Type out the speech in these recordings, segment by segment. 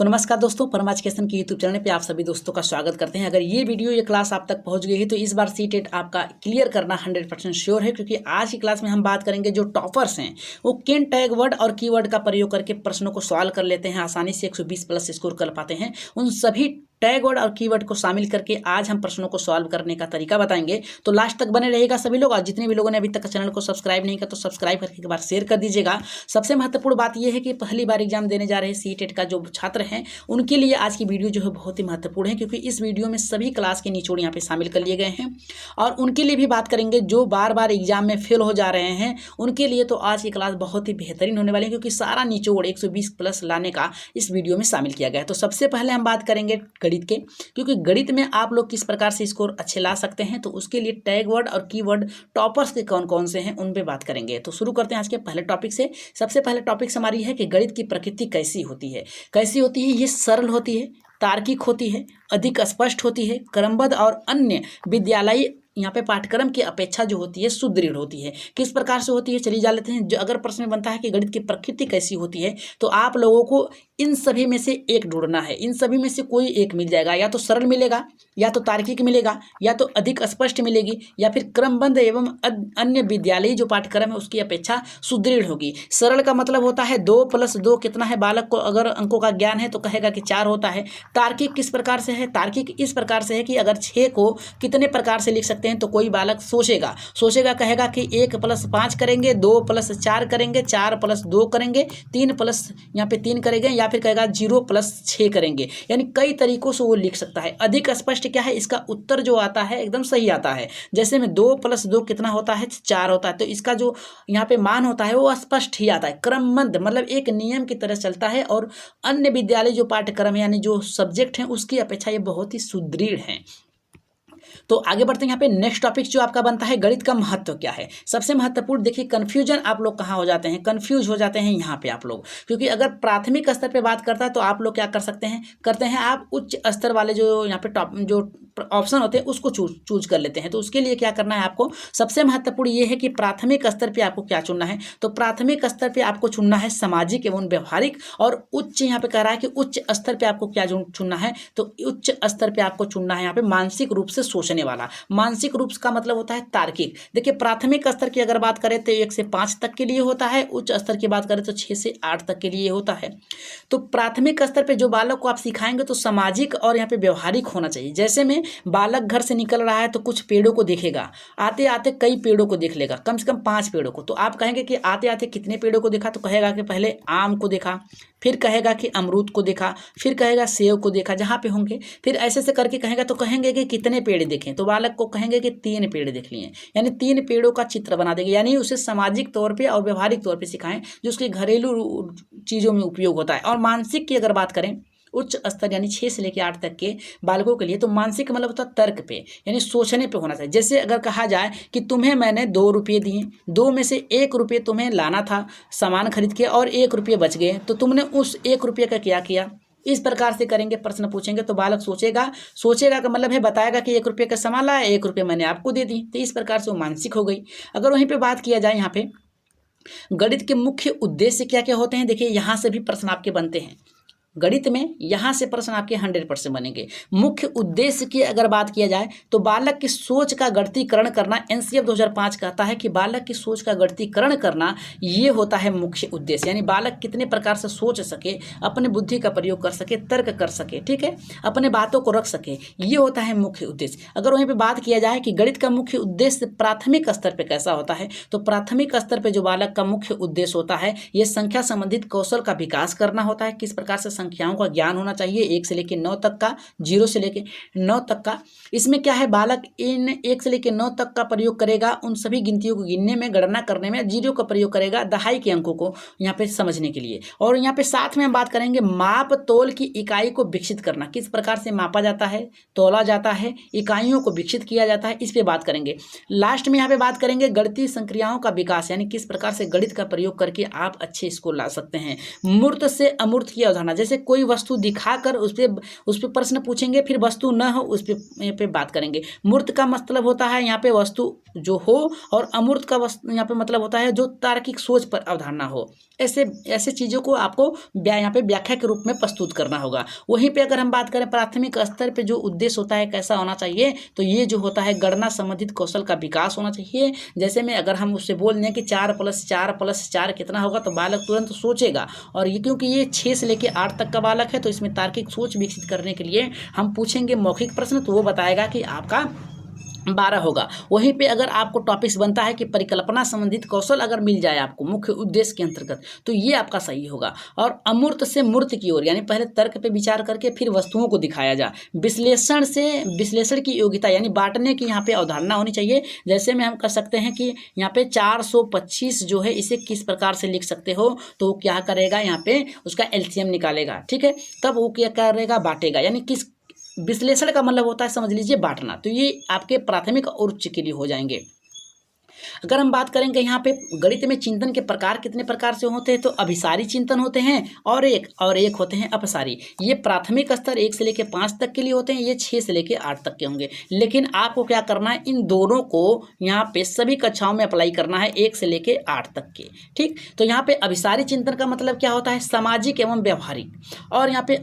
तो नमस्कार दोस्तों, परम एजुकेशन के यूट्यूब चैनल पे आप सभी दोस्तों का स्वागत करते हैं। अगर ये वीडियो ये क्लास आप तक पहुंच गई है तो इस बार सीटेट आपका क्लियर करना 100% श्योर है, क्योंकि आज की क्लास में हम बात करेंगे जो टॉपर्स हैं वो किन टैग वर्ड और कीवर्ड का प्रयोग करके प्रश्नों को सॉल्व कर लेते हैं, आसानी से 120 प्लस स्कोर कर पाते हैं। उन सभी टैग वर्ड और कीवर्ड को शामिल करके आज हम प्रश्नों को सॉल्व करने का तरीका बताएंगे। तो लास्ट तक बने रहेगा सभी लोग, और जितने भी लोगों ने अभी तक चैनल को सब्सक्राइब नहीं किया तो सब्सक्राइब करके एक बार शेयर कर दीजिएगा। सबसे महत्वपूर्ण बात यह है कि पहली बार एग्जाम देने जा रहे सीटेट का जो छात्र हैं उनके लिए आज की वीडियो जो है बहुत ही महत्वपूर्ण है, क्योंकि इस वीडियो में सभी क्लास के निचोड़ यहाँ पे शामिल कर लिए गए हैं। और उनके लिए भी बात करेंगे जो बार बार एग्जाम में फेल हो जा रहे हैं, उनके लिए तो आज की क्लास बहुत ही बेहतरीन होने वाली है, क्योंकि सारा निचोड़ 120 प्लस लाने का इस वीडियो में शामिल किया गया है। तो सबसे पहले हम बात करेंगे गणित के, क्योंकि गणित में आप लोग किस प्रकार से स्कोर अच्छे ला सकते हैं, तो उसके लिए टैग वर्ड और कीवर्ड टॉपर्स के कौन कौन से हैं उन पे बात करेंगे। तो शुरू करते हैं आज के पहले टॉपिक से। सबसे पहले टॉपिक हमारी है कि गणित की प्रकृति कैसी होती है। ये सरल होती है, तार्किक होती है, अधिक स्पष्ट होती है, क्रमबद्ध और अन्य विद्यालयी यहाँ पे पाठ्यक्रम की अपेक्षा जो होती है सुदृढ़ होती है। किस प्रकार से होती है चलिए जान लेते हैं। जो अगर प्रश्न में बनता है कि गणित की प्रकृति कैसी होती है, तो आप लोगों को इन सभी में से एक ढूंढना है। इन सभी में से कोई एक मिल जाएगा, या तो सरल मिलेगा, या तो तार्किक मिलेगा, या तो अधिक स्पष्ट मिलेगी, या फिर क्रमबद्ध एवं अन्य विद्यालयी जो पाठ्यक्रम है उसकी अपेक्षा सुदृढ़ होगी। सरल का मतलब होता है 2 + 2 कितना है। बालक को अगर अंकों का ज्ञान है तो कहेगा कि 4 होता है। तार्किक किस प्रकार से है? तार्किक इस प्रकार से है कि अगर 6 को कितने प्रकार से लिख सकते हैं, तो कोई बालक सोचेगा कहेगा कि 1 + 5 करेंगे, 2 + 4 करेंगे, 4 + 2 करेंगे, 3 + यहाँ पे 3 करेंगे, या फिर कहेगा 0 + 6 करेंगे। यानी कई तरीकों से वो लिख सकता है। अधिक स्पष्ट क्या है? इसका उत्तर जो आता है एकदम सही आता है। जैसे में 2 + 2 कितना होता है? 4 होता है। तो इसका जो यहाँ पे मान होता है वो स्पष्ट ही आता है, क्रमबद्ध, मतलब एक नियम की तरह चलता है। और अन्य विद्यालय जो पाठ्यक्रम है यानी जो सब्जेक्ट हैं उसकी अपेक्षा ये बहुत ही सुदृढ़ हैं। तो आगे बढ़ते हैं। यहाँ पे नेक्स्ट टॉपिक जो आपका बनता है, गणित का महत्व क्या है। सबसे महत्वपूर्ण देखिए, कन्फ्यूजन आप लोग कहाँ हो जाते हैं, कन्फ्यूज हो जाते हैं यहाँ पे आप लोग, क्योंकि अगर प्राथमिक स्तर पे बात करता है तो आप लोग क्या करते हैं आप उच्च स्तर वाले जो यहाँ पे टॉप जो ऑप्शन होते हैं उसको चूज कर लेते हैं। तो उसके लिए क्या करना है आपको, सबसे महत्वपूर्ण ये है कि प्राथमिक स्तर पे आपको क्या चुनना है। तो प्राथमिक स्तर पे आपको चुनना है सामाजिक एवं व्यवहारिक, और उच्च यहाँ पे कह रहा है कि उच्च स्तर पे आपको क्या चुनना है, तो उच्च स्तर पे आपको चुनना है यहाँ पे मानसिक रूप से सोचने वाला। मानसिक रूप का मतलब होता है तार्किक। देखिए प्राथमिक स्तर की अगर बात करें तो 1 से 5 तक के लिए होता है, उच्च स्तर की बात करें तो 6 से 8 तक के लिए होता है। तो प्राथमिक स्तर पे जो बालक को आप सिखाएंगे तो सामाजिक और यहाँ पे व्यवहारिक होना चाहिए। जैसे में बालक घर से निकल रहा है तो कुछ पेड़ों को देखेगा, आते आते कई पेड़ों को देख लेगा, कम से कम 5 पेड़ों को। तो आप कहेंगे कि आते आते कितने पेड़ों को देखा, तो कहेगा कि पहले आम को देखा, फिर कहेगा कि अमरूद को देखा, फिर कहेगा सेब को देखा, जहाँ पे होंगे फिर ऐसे से करके कहेगा तो कहेंगे कि कितने पेड़ देखें, तो बालक को कहेंगे कि 3 पेड़ देख लिए, यानी 3 पेड़ों का चित्र बना देंगे। यानी उसे सामाजिक तौर पे और व्यवहारिक तौर पे सिखाएं जो उसके घरेलू चीज़ों में उपयोग होता है। और मानसिक की अगर बात करें उच्च स्तर यानी 6 से लेकर 8 तक के बालकों के लिए, तो मानसिक मतलब होता है तर्क पे, यानी सोचने पे होना चाहिए। जैसे अगर कहा जाए कि तुम्हें मैंने 2 रुपये दिए, 2 में से 1 रुपये तुम्हें लाना था सामान खरीद के और 1 रुपये बच गए, तो तुमने उस 1 रुपये का क्या किया। इस प्रकार से करेंगे, प्रश्न पूछेंगे तो बालक सोचेगा का मतलब है बताएगा कि 1 रुपये का सामान लाया, 1 रुपये मैंने आपको दे दी। तो इस प्रकार से वो मानसिक हो गई। अगर वहीं पर बात किया जाए यहाँ पे गणित के मुख्य उद्देश्य क्या क्या होते हैं, देखिए यहाँ से भी प्रश्न आपके बनते हैं। गणित में यहाँ से प्रश्न आपके 100% बनेंगे। मुख्य उद्देश्य की अगर बात किया जाए तो बालक की सोच का गणितीकरण करना। एनसीएफ 2005 कहता है कि बालक की सोच का गणितीकरण करना ये होता है मुख्य उद्देश्य, यानी बालक कितने प्रकार से सोच सके, अपने बुद्धि का प्रयोग कर सके, तर्क कर सके, ठीक है, अपने बातों को रख सके, ये होता है मुख्य उद्देश्य। अगर वहीं पर बात किया जाए कि गणित का मुख्य उद्देश्य प्राथमिक स्तर पर कैसा होता है, तो प्राथमिक स्तर पर जो बालक का मुख्य उद्देश्य होता है ये संख्या संबंधित कौशल का विकास करना होता है। किस प्रकार से संख्याओं का ज्ञान होना चाहिए, 1 से लेकर 9 तक का, 0 से लेकर 9 तक का। इसमें क्या है, बालक इन 1 से लेकर 9 तक का प्रयोग करेगा उन सभी गिनतियों को गिनने में, गणना करने में। 0 का प्रयोग करेगा दहाई के अंकों को यहाँ पे समझने के लिए। और यहाँ पे साथ में हम बात करेंगे माप तोल की इकाई को विकसित करना, किस प्रकार से मापा जाता है, तोला जाता है, इकाइयों को विकसित किया जाता है, इस पे बात करेंगे। लास्ट में यहाँ पे बात करेंगे गणितीय संक्रियाओं का विकास, यानी किस प्रकार से गणित का प्रयोग करके आप अच्छे स्कोर ला सकते हैं। मूर्त से अमूर्त की अवधारणा, जैसे जैसे कोई वस्तु दिखाकर उस पर प्रश्न पूछेंगे, फिर वस्तु न हो उस पे बात करेंगे। मूर्त का मतलब होता है यहाँ पे वस्तु जो हो, और अमूर्त का यहाँ पे मतलब होता है जो तार्किक सोच पर अवधारणा हो। ऐसे ऐसे चीज़ों को आपको यहाँ पे व्याख्या के रूप में प्रस्तुत करना होगा। वहीं पे अगर हम बात करें प्राथमिक स्तर पे जो उद्देश्य होता है कैसा होना चाहिए, तो ये जो होता है गणना संबंधित कौशल का विकास होना चाहिए। जैसे में अगर हम उससे बोल दें कि 4+4+4 कितना होगा, तो बालक तुरंत सोचेगा। और ये क्योंकि ये 6 से लेकर 8 तक का बालक है, तो इसमें तार्किक सोच विकसित करने के लिए हम पूछेंगे मौखिक प्रश्न, तो वो बताएगा कि आपका 12 होगा। वहीं पे अगर आपको टॉपिक्स बनता है कि परिकल्पना संबंधित कौशल अगर मिल जाए आपको मुख्य उद्देश्य के अंतर्गत, तो ये आपका सही होगा। और अमूर्त से मूर्त की ओर, यानी पहले तर्क पे विचार करके फिर वस्तुओं को दिखाया जा। विश्लेषण की योग्यता, यानी बांटने की यहाँ पे अवधारणा होनी चाहिए। जैसे में हम कर सकते हैं कि यहाँ पे 425 जो है इसे किस प्रकार से लिख सकते हो, तो क्या करेगा यहाँ पे उसका एलसीएम निकालेगा, ठीक है। तब वो क्या करेगा, बांटेगा। यानी किस विश्लेषण का मतलब होता है, समझ लीजिए, बांटना। तो ये आपके प्राथमिक और उच्च के लिए हो जाएंगे। अगर हम बात करेंगे यहाँ पे गणित में चिंतन के प्रकार कितने प्रकार से होते हैं, तो अभिसारी चिंतन होते हैं और एक होते हैं अपसारी। ये प्राथमिक स्तर 1 से लेकर 5 तक के लिए होते हैं, ये 6 से लेकर 8 तक के होंगे। लेकिन आपको क्या करना है, इन दोनों को यहाँ पे सभी कक्षाओं में अप्लाई करना है, 1 से लेकर 8 तक के, ठीक। तो यहाँ पे अभिसारी चिंतन का मतलब क्या होता है, सामाजिक एवं व्यवहारिक। और यहाँ पे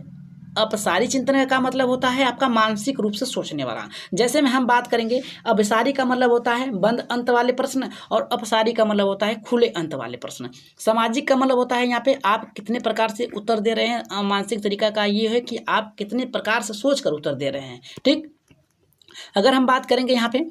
अपसारी चिंतन का मतलब होता है आपका मानसिक रूप से सोचने वाला। जैसे में हम बात करेंगे, अभिसारी का मतलब होता है बंद अंत वाले प्रश्न, और अपसारी का मतलब होता है खुले अंत वाले प्रश्न। सामाजिक का मतलब होता है यहाँ पे आप कितने प्रकार से उत्तर दे रहे हैं। मानसिक तरीका का ये है कि आप कितने प्रकार से सोचकर उत्तर दे रहे हैं, ठीक। अगर हम बात करेंगे यहाँ पे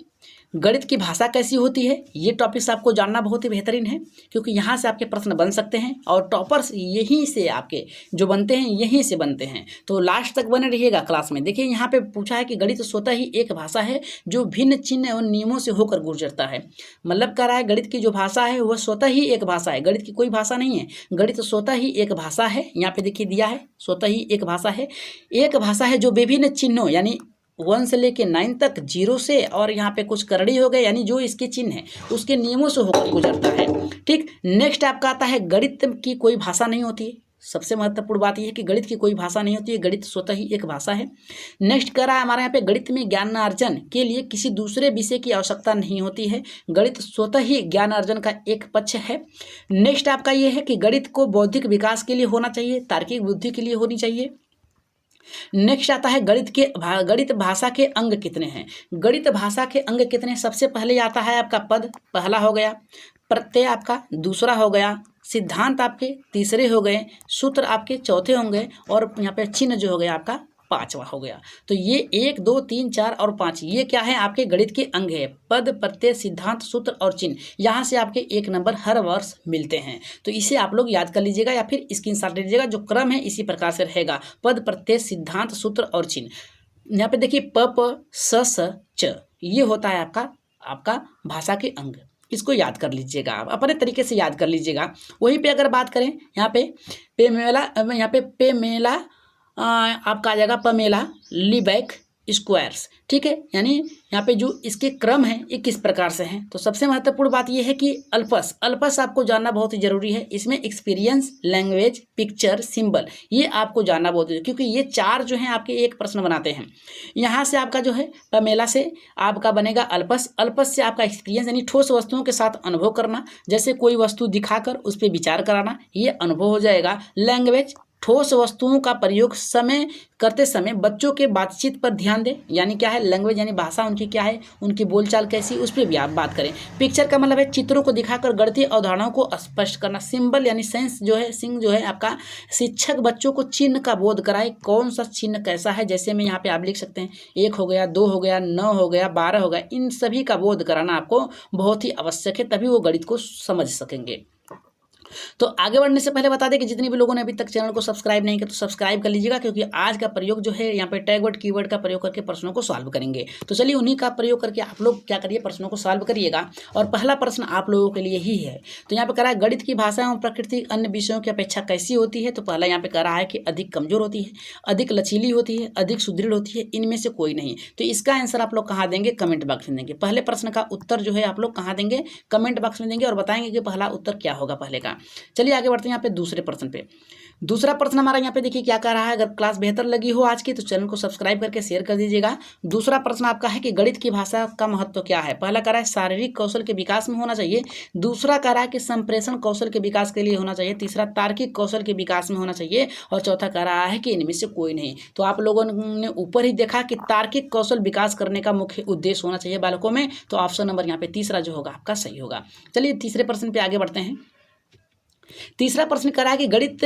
गणित की भाषा कैसी होती है, ये टॉपिक्स आपको जानना बहुत ही बेहतरीन है, क्योंकि यहाँ से आपके प्रश्न बन सकते हैं और टॉपर्स यहीं से आपके जो बनते हैं यहीं से बनते हैं। तो लास्ट तक बने रहिएगा क्लास में। देखिए यहाँ पे पूछा है कि गणित स्वतः ही एक भाषा है जो भिन्न चिन्ह और नियमों से होकर गुजरता है। मतलब कह रहा है गणित की जो भाषा है वह स्वतः ही एक भाषा है, गणित की कोई भाषा नहीं है, गणित स्वतः ही एक भाषा है। यहाँ पे देखिए दिया है, स्वतः ही एक भाषा है। एक भाषा है जो विभिन्न चिन्हों, यानी 1 से लेके 9 तक, 0 से और यहाँ पे कुछ करड़ी हो गए, यानी जो इसके चिन्ह है उसके नियमों से होकर गुजरता है, ठीक। नेक्स्ट आपका आता है गणित की कोई भाषा नहीं होती है। सबसे महत्वपूर्ण बात यह है कि गणित की कोई भाषा नहीं होती है, गणित स्वतः ही एक भाषा है। नेक्स्ट कह रहा है हमारे यहाँ पे गणित में ज्ञानार्जन के लिए किसी दूसरे विषय की आवश्यकता नहीं होती है, गणित स्वतः ही ज्ञानार्जन का एक पक्ष है। नेक्स्ट आपका ये है कि गणित को बौद्धिक विकास के लिए होना चाहिए, तार्किक बुद्धि के लिए होनी चाहिए। नेक्स्ट आता है गणित भाषा के अंग कितने हैं। गणित भाषा के अंग कितने, सबसे पहले आता है आपका पद, पहला हो गया, प्रत्यय आपका दूसरा हो गया, सिद्धांत आपके तीसरे हो गए, सूत्र आपके चौथे होंगे, और यहाँ पे चिन्ह जो हो गया आपका 5वां हो गया। तो ये 1 2 3 4 और 5 ये क्या है, आपके गणित के अंग है। पद, प्रत्यय, सिद्धांत, सूत्र और चिन्ह, यहाँ से आपके 1 नंबर हर वर्ष मिलते हैं। तो इसे आप लोग याद कर लीजिएगा या फिर स्क्रीनशॉट ले लीजिएगा। जो क्रम है इसी प्रकार से रहेगा, पद, प्रत्यय, सिद्धांत, सूत्र और चिन्ह। यहाँ पे देखिए प स च, ये होता है आपका भाषा के अंग। इसको याद कर लीजिएगा, आप अपने तरीके से याद कर लीजिएगा। वहीं पे अगर बात करें यहाँ पे पे मेला आपका आ जाएगा पमेला लीबैक स्क्वायर्स, ठीक है। यानी यहाँ पे जो इसके क्रम है ये किस प्रकार से हैं। तो सबसे महत्वपूर्ण बात ये है कि अल्पस आपको जानना बहुत ही जरूरी है। इसमें एक्सपीरियंस, लैंग्वेज, पिक्चर, सिंबल, ये आपको जानना बहुत जरूरी है, क्योंकि ये 4 जो हैं आपके एक प्रश्न बनाते हैं। यहाँ से आपका जो है पमेला से आपका बनेगा अल्पस से आपका एक्सपीरियंस, यानी ठोस वस्तुओं के साथ अनुभव करना, जैसे कोई वस्तु दिखाकर उस पर विचार कराना, ये अनुभव हो जाएगा। लैंग्वेज, ठोस वस्तुओं का प्रयोग करते समय बच्चों के बातचीत पर ध्यान दें, यानी क्या है लैंग्वेज, यानी भाषा उनकी क्या है, उनकी बोलचाल कैसी, उस पर भी आप बात करें। पिक्चर का मतलब है चित्रों को दिखाकर गणितीय अवधारणाओं को स्पष्ट करना। सिंबल यानी सेंस जो है आपका शिक्षक बच्चों को चिन्ह का बोध कराए, कौन सा चिन्ह कैसा है। जैसे में यहाँ पे आप लिख सकते हैं 1 हो गया, 2 हो गया, 9 हो गया, 12 हो गया, इन सभी का बोध कराना आपको बहुत ही आवश्यक है, तभी वो गणित को समझ सकेंगे। तो आगे बढ़ने से पहले बता दें कि जितने भी लोगों ने अभी तक चैनल को सब्सक्राइब नहीं किया तो सब्सक्राइब कर लीजिएगा, क्योंकि आज का प्रयोग जो है यहाँ पे टैग वर्ड कीवर्ड का प्रयोग करके प्रश्नों को सॉल्व करेंगे। तो चलिए उन्हीं का प्रयोग करके आप लोग क्या करिए, प्रश्नों को सॉल्व करिएगा। और पहला प्रश्न आप लोगों के लिए ही है। तो यहाँ पे कह रहा है गणित की भाषा एवं प्रकृति अन्य विषयों की अपेक्षा कैसी होती है। तो पहला यहाँ पे कह रहा है कि अधिक कमजोर होती है, अधिक लचीली होती है, अधिक सुदृढ़ होती है, इनमें से कोई नहीं। तो इसका आंसर आप लोग कहाँ देंगे, कमेंट बॉक्स में देंगे। पहले प्रश्न का उत्तर जो है आप लोग कहाँ देंगे, कमेंट बॉक्स में देंगे और बताएंगे कि पहला उत्तर क्या होगा पहले का। चलिए आगे बढ़ते हैं यहाँ पे दूसरे प्रश्न पे। दूसरा प्रश्न हमारा यहाँ पे देखिए क्या कह रहा है, अगर क्लास बेहतर लगी हो आज की तो चैनल को सब्सक्राइब करके शेयर कर दीजिएगा। दूसरा प्रश्न आपका है कि गणित की भाषा का महत्व क्या है। पहला कह रहा है शारीरिक कौशल के विकास में होना चाहिए, दूसरा कह रहा है कि संप्रेषण कौशल के विकास के लिए होना चाहिए, तीसरा तार्किक कौशल के विकास में होना चाहिए और चौथा कह रहा है कि इनमें से कोई नहीं। तो आप लोगों ने ऊपर ही देखा कि तार्किक कौशल विकास करने का मुख्य उद्देश्य होना चाहिए बालकों में, तो ऑप्शन नंबर यहाँ पे तीसरा जो होगा आपका सही होगा। चलिए तीसरे प्रश्न पे आगे बढ़ते हैं। तीसरा प्रश्न कह रहा है कि गणित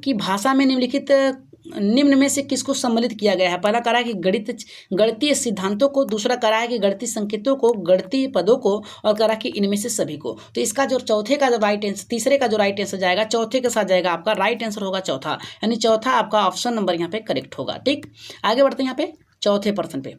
की भाषा में निम्न में से किसको सम्मिलित किया गया है। पहला कह रहा है कि गणितीय सिद्धांतों को, दूसरा कह रहा है कि गणितीय संकेतों को, गणितीय पदों को, और कह रहा है कि इनमें से सभी को। तो इसका जो चौथे का जो राइट आंसर, तीसरे का जो राइट आंसर जाएगा चौथे के साथ जाएगा, आपका राइट आंसर होगा चौथा, यानी चौथा आपका ऑप्शन नंबर यहाँ पे करेक्ट होगा। ठीक, आगे बढ़ते हैं यहाँ पे चौथे प्रश्न पे।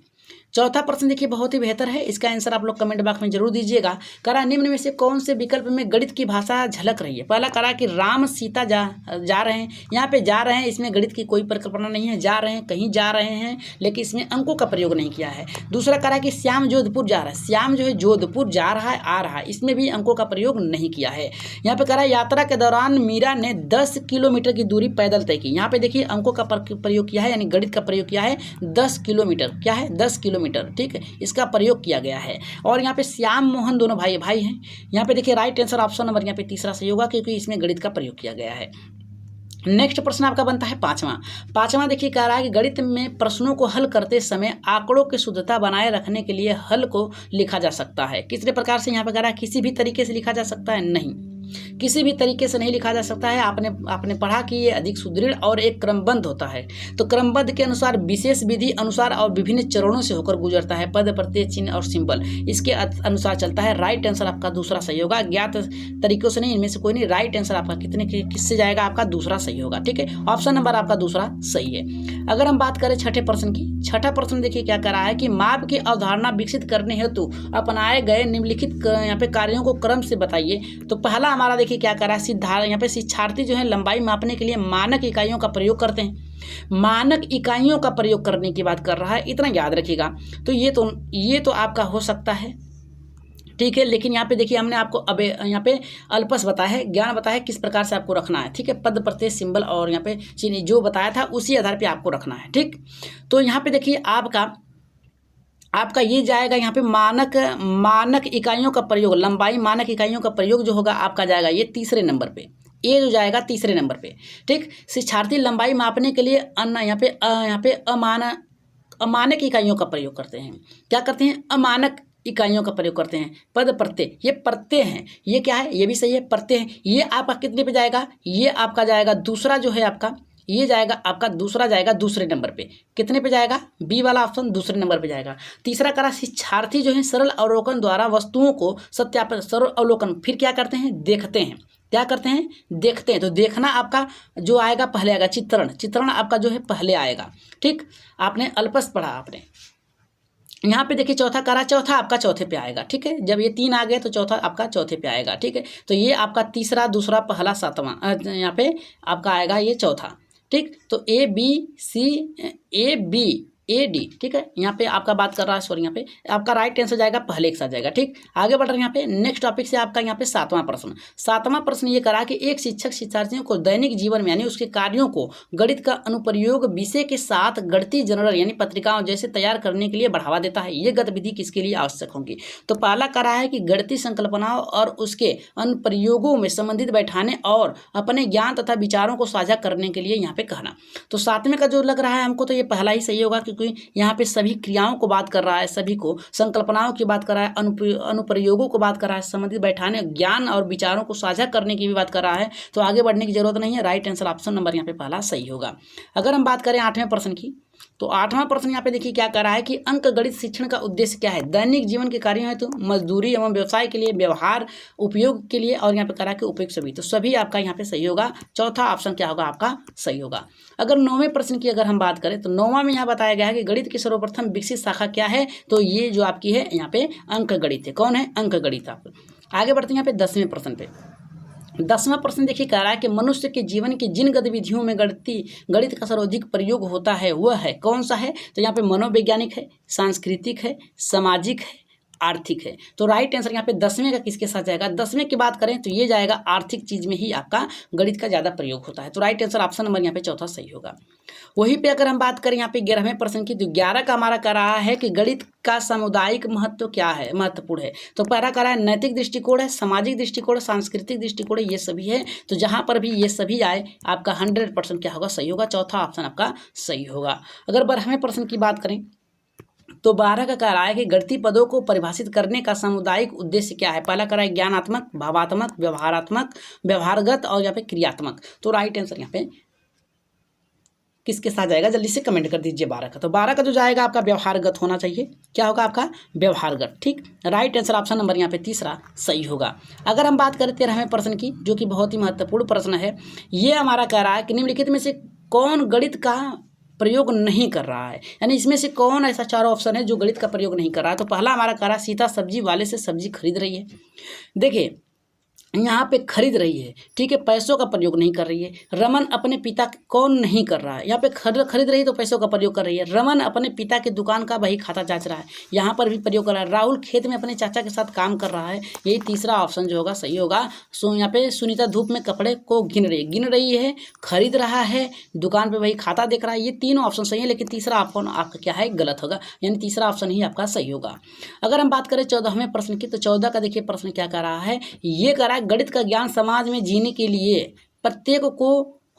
चौथा प्रश्न देखिए बहुत ही बेहतर है, इसका आंसर आप लोग कमेंट बॉक्स में जरूर दीजिएगा। करा निम्न में से कौन से विकल्प में गणित की भाषा झलक रही है। पहला करा कि राम सीता जा रहे हैं, यहाँ पे जा रहे हैं, इसमें गणित की कोई परिकल्पना नहीं है, जा रहे हैं कहीं जा रहे हैं, लेकिन इसमें अंकों का प्रयोग नहीं किया है। दूसरा करा कि श्याम जोधपुर जा रहा है, श्याम जो है जोधपुर जा रहा है, आ रहा है, इसमें भी अंकों का प्रयोग नहीं किया है। यहाँ पे करा यात्रा के दौरान मीरा ने 10 किलोमीटर की दूरी पैदल तय की, यहाँ पे देखिए अंकों का प्रयोग किया है, यानी गणित का प्रयोग किया है 10 किलोमीटर, क्या है 10 किलोमीटर, ठीक है, इसका प्रयोग किया गया है। और यहाँ पे श्याम मोहन दोनों भाई हैं। यहाँ पे देखिए राइट आंसर ऑप्शन नंबर यहाँ पे तीसरा सही होगा, क्योंकि इसमें गणित का प्रयोग किया गया है। नेक्स्ट प्रश्न आपका बनता है पांचवा देखिए कह रहा है कि गणित में प्रश्नों को हल करते समय आंकड़ों की शुद्धता बनाए रखने के लिए हल को लिखा जा सकता है। किस प्रकार से, यहाँ पे कह रहा है किसी भी तरीके से लिखा जा सकता है, नहीं, किसी भी तरीके से नहीं लिखा जा सकता है। आपने पढ़ा कि ये अधिक सुदृढ़ और एक क्रमबद्ध होता है, तो क्रमबद्ध के अनुसार विशेष विधि अनुसार और विभिन्न चरणों से होकर गुजरता है, पद प्रत्यय चिन्ह और सिंबल इसके अनुसार चलता है। राइट आंसर आपका दूसरा सही होगा, ज्ञात तरीकों से नहीं, इनमें से कोई नहीं। राइट आंसर आपका किससे जाएगा, आपका दूसरा सही होगा। ठीक है, ऑप्शन नंबर आपका दूसरा सही है। अगर हम बात करें छठे प्रश्न की, छठा प्रश्न देखिए क्या कर रहा है कि माप की अवधारणा विकसित करने हेतु अपनाए गए निम्नलिखित यहाँ पे कार्यों को क्रम से बताइए। तो पहला हमारा देखिए क्या कर रहा है, यहाँ पे शिक्षार्थी जो है लंबाई मापने के लिए मानक इकाइयों का प्रयोग करते हैं। मानक इकाइयों का प्रयोग करने की बात कर रहा है, इतना याद रखिएगा। तो ये तो आपका हो सकता है, ठीक है, लेकिन यहाँ पे देखिए हमने आपको अब यहाँ पे अल्पस बताया है, ज्ञान बताया है किस प्रकार से आपको रखना है। ठीक है, पद प्रत्यय सिंबल और यहाँ पे चिन्ह जो बताया था उसी आधार पे आपको रखना है। ठीक, तो यहाँ पे देखिए आपका ये जाएगा यहाँ पे मानक इकाइयों का प्रयोग, लंबाई मानक इकाइयों का प्रयोग जो होगा आपका जाएगा ये तीसरे नंबर पे, ये जो जाएगा तीसरे नंबर पे। ठीक, शिक्षार्थी लंबाई मापने के लिए यहाँ पे अमानक इकाइयों का प्रयोग करते हैं। क्या करते हैं, अमानक इकाइयों का प्रयोग करते हैं। पद प्रत्यय, ये प्रत्यय हैं, ये क्या है, ये भी सही है, प्रत्यय है। ये आपका कितने पे जाएगा, ये आपका जाएगा दूसरा जो है आपका, ये जाएगा आपका दूसरा जाएगा दूसरे नंबर पे। कितने पे जाएगा, बी वाला ऑप्शन दूसरे नंबर पे जाएगा। तीसरा करा शिक्षार्थी जो है सरल अवलोकन द्वारा वस्तुओं को सत्यापन, सरल अवलोकन फिर क्या करते हैं, देखते हैं। क्या करते हैं, देखते हैं। तो देखना आपका जो आएगा पहले आएगा, चित्रण आपका जो है पहले आएगा। ठीक, आपने अल्पस पढ़ा आपने। यहाँ पे देखिए चौथा करा, चौथा आपका चौथे पे आएगा। ठीक है, जब ये तीन आ गए तो चौथा आपका चौथे पे आएगा। ठीक है, तो ये आपका तीसरा, दूसरा, पहला, सातवां, यहाँ पे आपका आएगा ये चौथा। ठीक, तो ए बी ए डी, ठीक है, यहाँ पे आपका बात कर रहा है, सॉरी यहाँ पे आपका राइट आंसर जाएगा पहले एक साथ जाएगा। ठीक, आगे बढ़ रहे हैं यहाँ पे नेक्स्ट टॉपिक से आपका यहाँ पे सातवां प्रश्न ये करा कि एक शिक्षक शिक्षार्थियों को दैनिक जीवन में यानी उसके कार्यों को गणित का अनुप्रयोग विषय के साथ गणितीय जर्नल यानी पत्रिकाओं जैसे तैयार करने के लिए बढ़ावा देता है। ये गतिविधि किसके लिए आवश्यक होगी। तो पहला करा है कि गणितीय संकल्पनाओं और उसके अनुप्रयोगों में संबंधित बैठाने और अपने ज्ञान तथा विचारों को साझा करने के लिए यहाँ पे कहना। तो सातवें का जो लग रहा है हमको, तो ये पहला ही सही होगा, क्योंकि यहाँ पे सभी क्रियाओं को बात कर रहा है, सभी को संकल्पनाओं की बात कर रहा है, अनुप्रयोगों को बात कर रहा है, संबंधित बैठाने, ज्ञान और विचारों को साझा करने की भी बात कर रहा है। तो आगे बढ़ने की जरूरत नहीं है, राइट आंसर ऑप्शन नंबर यहाँ पे पहला सही होगा। अगर हम बात करें आठवें प्रश्न की, तो आठवां प्रश्न यहाँ पे देखिए क्या कर रहा है कि अंक गणित शिक्षण का उद्देश्य क्या है। दैनिक जीवन के कार्यों हेतु, मजदूरी एवं व्यवसाय के लिए, व्यवहार उपयोग के लिए, और यहाँ पे कह रहा है कि उपयोग सभी। तो सभी आपका यहाँ पे सही होगा, चौथा ऑप्शन क्या होगा आपका सही होगा। अगर नौवें प्रश्न की अगर हम बात करें, तो नौवां में यहाँ बताया गया है कि गणित की सर्वप्रथम विकसित शाखा क्या है। तो ये जो आपकी है यहाँ पे अंक गणित है। कौन है, अंक गणित। आप आगे बढ़ते हैं यहाँ पे 10वें प्रश्न पे। 10वां प्रश्न देखिए कह रहा है कि मनुष्य के जीवन की जिन गतिविधियों में गणित का सर्वाधिक प्रयोग होता है वह है, कौन सा है। तो यहाँ पे मनोवैज्ञानिक है, सांस्कृतिक है, सामाजिक है, आर्थिक है। तो राइट आंसर यहाँ पे 10वें का किसके साथ जाएगा? 10वें की बात करें तो ये जाएगा आर्थिक चीज में ही आपका गणित का ज़्यादा प्रयोग होता है। तो राइट आंसर ऑप्शन नंबर यहाँ पे चौथा सही होगा। वहीं पे अगर हम बात करें यहाँ पे 11वें प्रश्न की, तो 11 का हमारा कह रहा है कि गणित का सामुदायिक महत्व क्या है, महत्वपूर्ण है। तो पहला कह रहा है नैतिक दृष्टिकोण है, सामाजिक दृष्टिकोण है, सांस्कृतिक दृष्टिकोण है, ये सभी है। तो जहां पर भी ये सभी आए आपका 100% क्या होगा? सही होगा। चौथा ऑप्शन आपका सही होगा। अगर 12वें प्रश्न की बात करें तो 12 का कह रहा है कि गणितीय पदों को परिभाषित करने का सामुदायिक उद्देश्य क्या है? पहला कह रहा है ज्ञानात्मक, भावात्मक, व्यवहारात्मक, व्यवहारगत और यहाँ पे क्रियात्मक। तो राइट आंसर यहाँ पे किसके साथ जाएगा? जल्दी से कमेंट कर दीजिए 12 का। तो 12 का जो जाएगा आपका व्यवहारगत होना चाहिए। क्या होगा आपका? व्यवहारगत। ठीक, राइट आंसर ऑप्शन नंबर यहाँ पे तीसरा सही होगा। अगर हम बात करें 13वें प्रश्न की, जो कि बहुत ही महत्वपूर्ण प्रश्न है, ये हमारा कह रहा है कि निम्नलिखित में से कौन गणित का प्रयोग नहीं कर रहा है, यानी इसमें से कौन ऐसा चारों ऑप्शन है जो गणित का प्रयोग नहीं कर रहा है। तो पहला हमारा कह रहा है सीता सब्जी वाले से सब्जी खरीद रही है। देखिए यहाँ पे खरीद रही है, ठीक है, पैसों का प्रयोग नहीं कर रही है। रमन अपने पिता कौन नहीं कर रहा है, यहाँ पे खरीद रही है तो पैसों का प्रयोग कर रही है। रमन अपने पिता की दुकान का बही खाता जांच रहा है, यहाँ पर भी प्रयोग कर रहा है। राहुल खेत में अपने चाचा के साथ काम कर रहा है, यही तीसरा ऑप्शन जो होगा सही होगा। सो यहाँ पे सुनीता धूप में कपड़े को गिन रही है, खरीद रहा है, दुकान पर बही खाता देख रहा है। ये तीनों ऑप्शन सही है, लेकिन तीसरा ऑप्शन आपका क्या है? गलत होगा, यानी तीसरा ऑप्शन ही आपका सही होगा। अगर हम बात करें 14वें प्रश्न की, तो 14 का देखिए प्रश्न क्या कर रहा है? ये कह रहा है गणित का ज्ञान समाज में जीने के लिए प्रत्येक को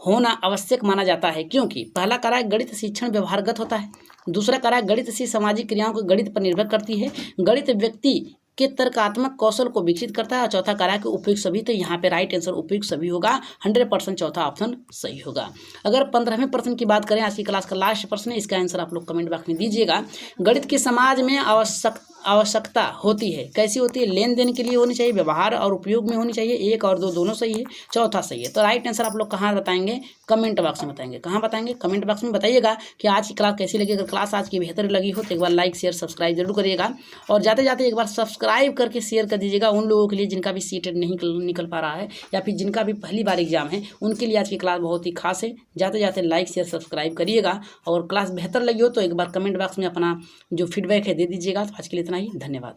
होना आवश्यक माना जाता है, क्योंकि पहला कह रहा है गणित शिक्षण व्यवहारगत होता है, दूसरा कह रहा है गणित से सामाजिक क्रियाओं को गणित पर निर्भर करती है, गणित व्यक्ति के तर्कात्मक कौशल को विकसित करता है, और चौथा कह रहा है कि उपयुक्त सभी। तो यहाँ पे राइट आंसर उपयुक्त सभी होगा, 100% चौथा ऑप्शन सही होगा। अगर 15वें प्रश्न की बात करें, आज की क्लास का लास्ट प्रश्न है, इसका आंसर आप लोग कमेंट बॉक्स में दीजिएगा। गणित के समाज में आवश्यकता होती है, कैसी होती है? लेन देन के लिए होनी चाहिए, व्यवहार और उपयोग में होनी चाहिए। 1 और 2 दोनों सही है, चौथा सही है। तो राइट आंसर आप लोग कहाँ बताएंगे? कमेंट बॉक्स में बताएंगे। कहाँ बताएंगे? कमेंट बॉक्स में बताइएगा कि आज की क्लास कैसी लगी। अगर क्लास आज की बेहतर लगी हो तो एक बार लाइक शेयर सब्सक्राइब जरूर करिएगा, और जाते जाते एक बार सब्सक्राइब करके शेयर कर दीजिएगा उन लोगों के लिए जिनका भी सीट नहीं निकल पा रहा है, या फिर जिनका भी पहली बार एग्जाम है, उनके लिए आज की क्लास बहुत ही खास है। जाते जाते लाइक शेयर सब्सक्राइब करिएगा, और क्लास बेहतर लगी हो तो एक बार कमेंट बॉक्स में अपना जो फीडबैक है दे दीजिएगा। तो आज के लिए इतना ही, धन्यवाद।